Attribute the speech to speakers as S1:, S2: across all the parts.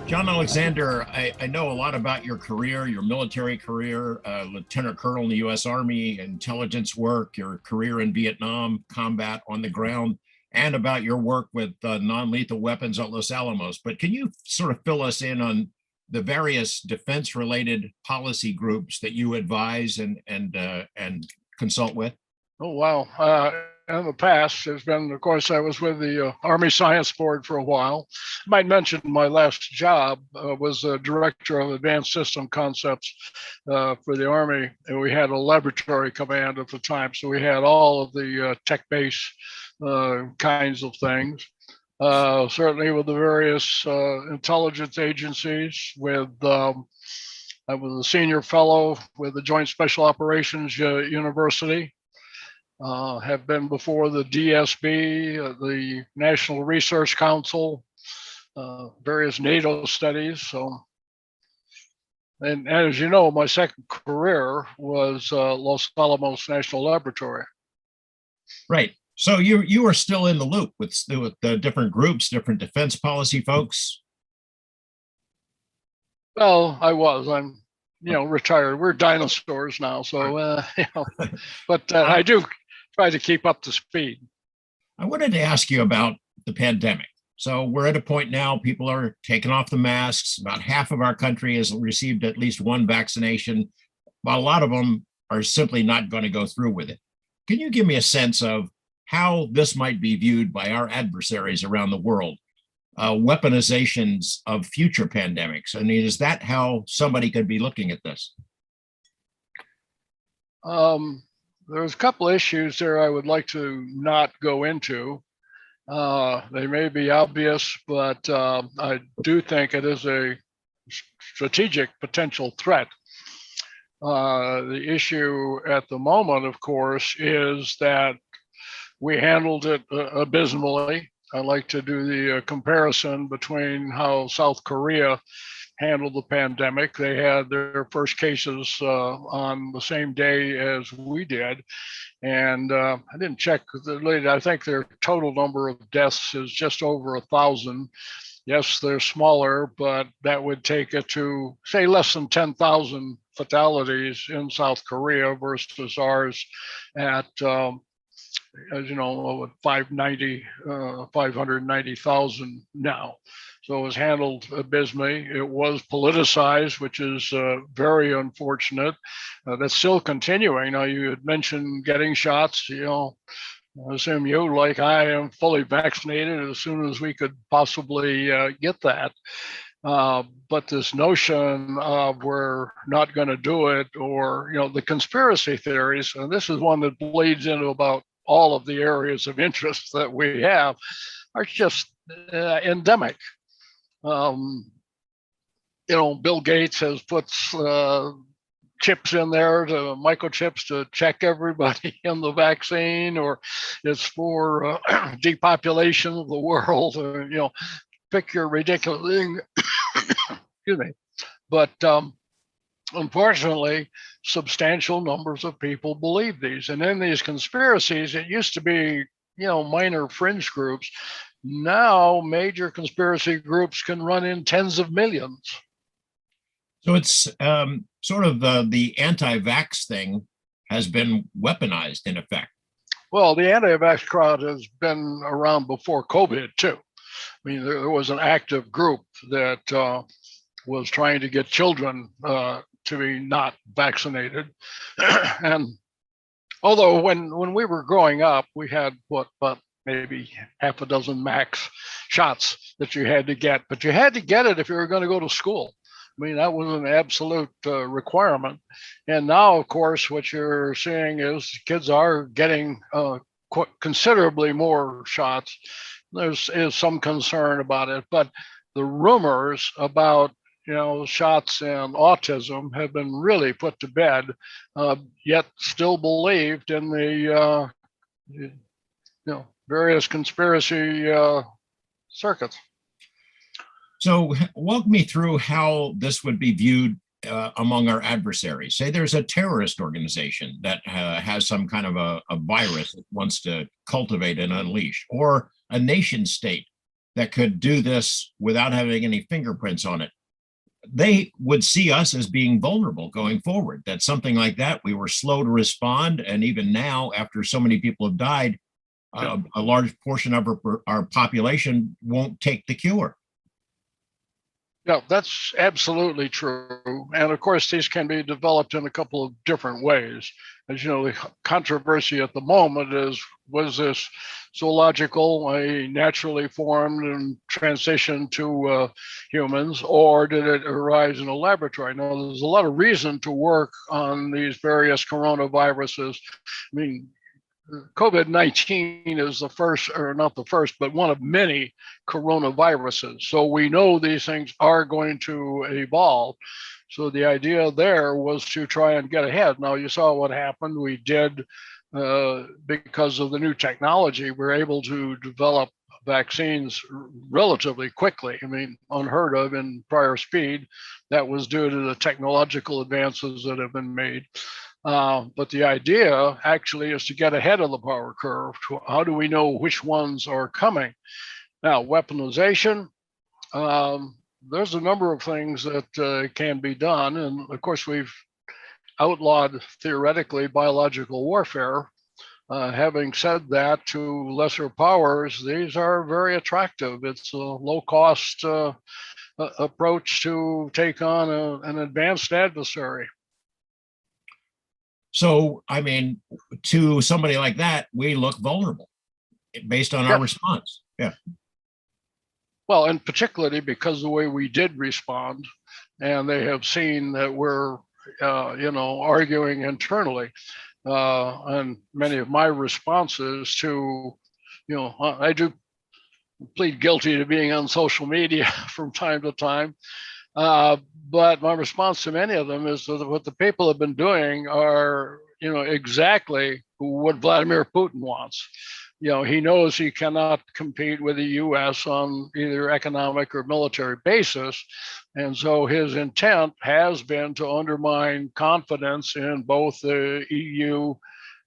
S1: John Alexander, I know a lot about your career, your military career, Lieutenant Colonel in the U.S. Army, intelligence work, your career in Vietnam, combat on the ground, and about your work with non-lethal weapons at Los Alamos. But can you sort of fill us in on the various defense-related policy groups that you advise and consult with?
S2: Oh, wow. In the past, there's been, of course, I was with the Army Science Board for a while. I might mention my last job was a director of advanced system concepts for the Army. And we had a laboratory command at the time. So we had all of the tech-based kinds of things. Certainly with the various intelligence agencies, I was a senior fellow with the Joint Special Operations University. Have been before the DSB, the National Research Council, various NATO studies. So, and as you know, my second career was Los Alamos National Laboratory.
S1: Right. So you are still in the loop with the different groups, different defense policy folks.
S2: Well, I was. I'm, retired. We're dinosaurs now, so but I do try to keep up to speed.
S1: I wanted to ask you about the pandemic. So we're at a point now, people are taking off the masks. About half of our country has received at least one vaccination, while a lot of them are simply not going to go through with it. Can you give me a sense of how this might be viewed by our adversaries around the world? Weaponizations of future pandemics. I mean, is that how somebody could be looking at this?
S2: There's a couple issues there I would like to not go into. They may be obvious, but I do think it is a strategic potential threat. The issue at the moment, of course, is that we handled it abysmally. I like to do the comparison between how South Korea handled the pandemic. They had their first cases on the same day as we did. And I didn't check later. I think their total number of deaths is just over 1,000. Yes, they're smaller, but that would take it to, say, less than 10,000 fatalities in South Korea versus ours at, as you know, 590,000 now. So it was handled abysmally. It was politicized, which is very unfortunate. That's still continuing. Now, you had mentioned getting shots. I assume you, like I am, fully vaccinated as soon as we could possibly get that. But this notion of we're not going to do it, or, the conspiracy theories, and this is one that bleeds into about all of the areas of interest that we have, are just endemic. Bill Gates has put chips in there, to microchips, to check everybody in the vaccine, or it's for depopulation of the world, or, pick your ridiculous thing. Excuse me. But unfortunately, substantial numbers of people believe these. And in these conspiracies, it used to be, minor fringe groups. Now, major conspiracy groups can run in tens of millions.
S1: So it's sort of the anti-vax thing has been weaponized in effect.
S2: Well, the anti-vax crowd has been around before COVID too. I mean, there was an active group that was trying to get children to be not vaccinated. And although when we were growing up, we had but maybe half a dozen max shots that you had to get, but you had to get it if you were going to go to school. I mean, that was an absolute requirement. And now, of course, what you're seeing is kids are getting considerably more shots. There's some concern about it, but the rumors about shots and autism have been really put to bed, yet still believed in the various conspiracy circuits.
S1: So walk me through how this would be viewed among our adversaries. Say there's a terrorist organization that has some kind of a virus it wants to cultivate and unleash, or a nation state that could do this without having any fingerprints on it, they would see us as being vulnerable going forward. That something like that, we were slow to respond. And even now, after so many people have died, a large portion of our population won't take the cure.
S2: Yeah, that's absolutely true. And of course, these can be developed in a couple of different ways. As you know, the controversy at the moment is, was this zoological, a naturally formed and transitioned to humans, or did it arise in a laboratory? Now, there's a lot of reason to work on these various coronaviruses. I mean, COVID-19 is the first, or not the first, but one of many coronaviruses. So we know these things are going to evolve. So the idea there was to try and get ahead. Now, you saw what happened. We did, because of the new technology, we're able to develop vaccines relatively quickly. I mean, unheard of in prior speed. That was due to the technological advances that have been made. But the idea actually is to get ahead of the power curve. How do we know which ones are coming? Now, weaponization, there's a number of things that can be done. And of course, we've outlawed theoretically biological warfare. Having said that, to lesser powers, these are very attractive. It's a low cost approach to take on an advanced adversary.
S1: So, I mean, to somebody like that, we look vulnerable based on our response. Yeah.
S2: Well, and particularly because the way we did respond, and they have seen that we're, arguing internally. And many of my responses to, I do plead guilty to being on social media from time to time. But my response to many of them is that what the people have been doing are, exactly what Vladimir Putin wants. He knows he cannot compete with the US on either economic or military basis. And so his intent has been to undermine confidence in both the EU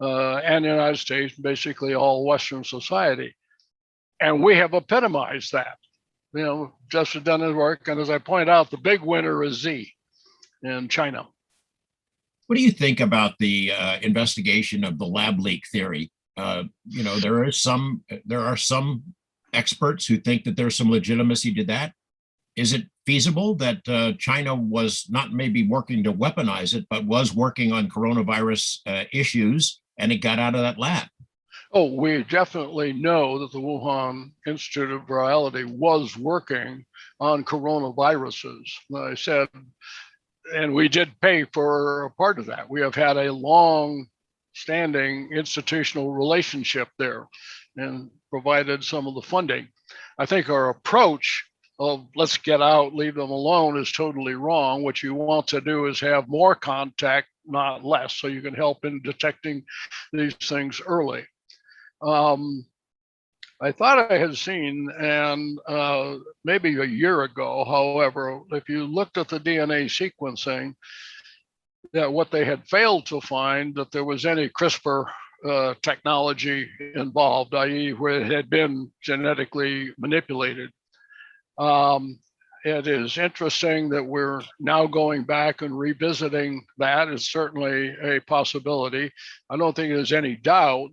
S2: and the United States, basically all Western society. And we have epitomized that. Just have done his work. And as I point out, the big winner is Z in China.
S1: What do you think about the investigation of the lab leak theory? There are some experts who think that there's some legitimacy to that. Is it feasible that China was not maybe working to weaponize it, but was working on coronavirus issues, and it got out of that lab?
S2: Oh, we definitely know that the Wuhan Institute of Virology was working on coronaviruses. I said, and we did pay for a part of that. We have had a long standing institutional relationship there and provided some of the funding. I think our approach of let's get out, leave them alone is totally wrong. What you want to do is have more contact, not less, so you can help in detecting these things early. I thought I had seen, and maybe a year ago, however, if you looked at the DNA sequencing, that what they had failed to find that there was any CRISPR technology involved, i.e., where it had been genetically manipulated. It is interesting that we're now going back and revisiting that. Is certainly a possibility. I don't think there's any doubt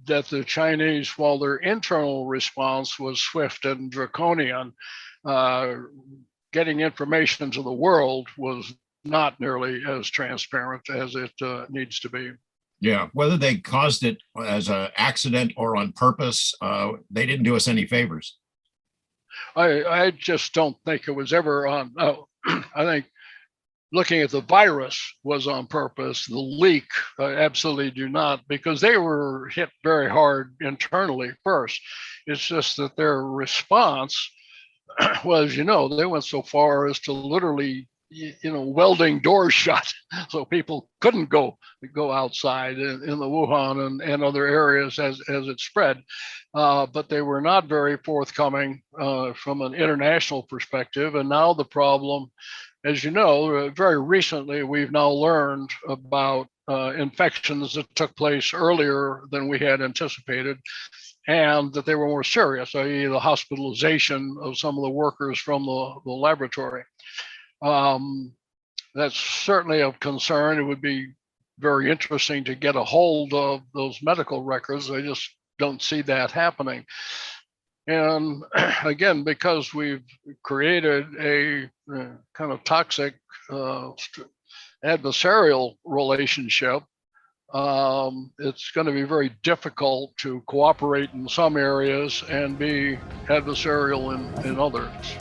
S2: that the Chinese, while their internal response was swift and draconian, getting information to the world was not nearly as transparent as it needs to be.
S1: Yeah, whether they caused it as an accident or on purpose, they didn't do us any favors.
S2: I just don't think it was ever on. I think looking at the virus was on purpose. The leak, absolutely do not, because they were hit very hard internally first. It's just that their response was, they went so far as to literally, welding doors shut so people couldn't go outside in the Wuhan and other areas as it spread. But they were not very forthcoming from an international perspective. And now the problem, as you know, very recently, we've now learned about infections that took place earlier than we had anticipated. and that they were more serious, i.e. the hospitalization of some of the workers from the laboratory. That's certainly of concern. It would be very interesting to get a hold of those medical records. I just don't see that happening. And again, because we've created a kind of toxic adversarial relationship, it's going to be very difficult to cooperate in some areas and be adversarial in others.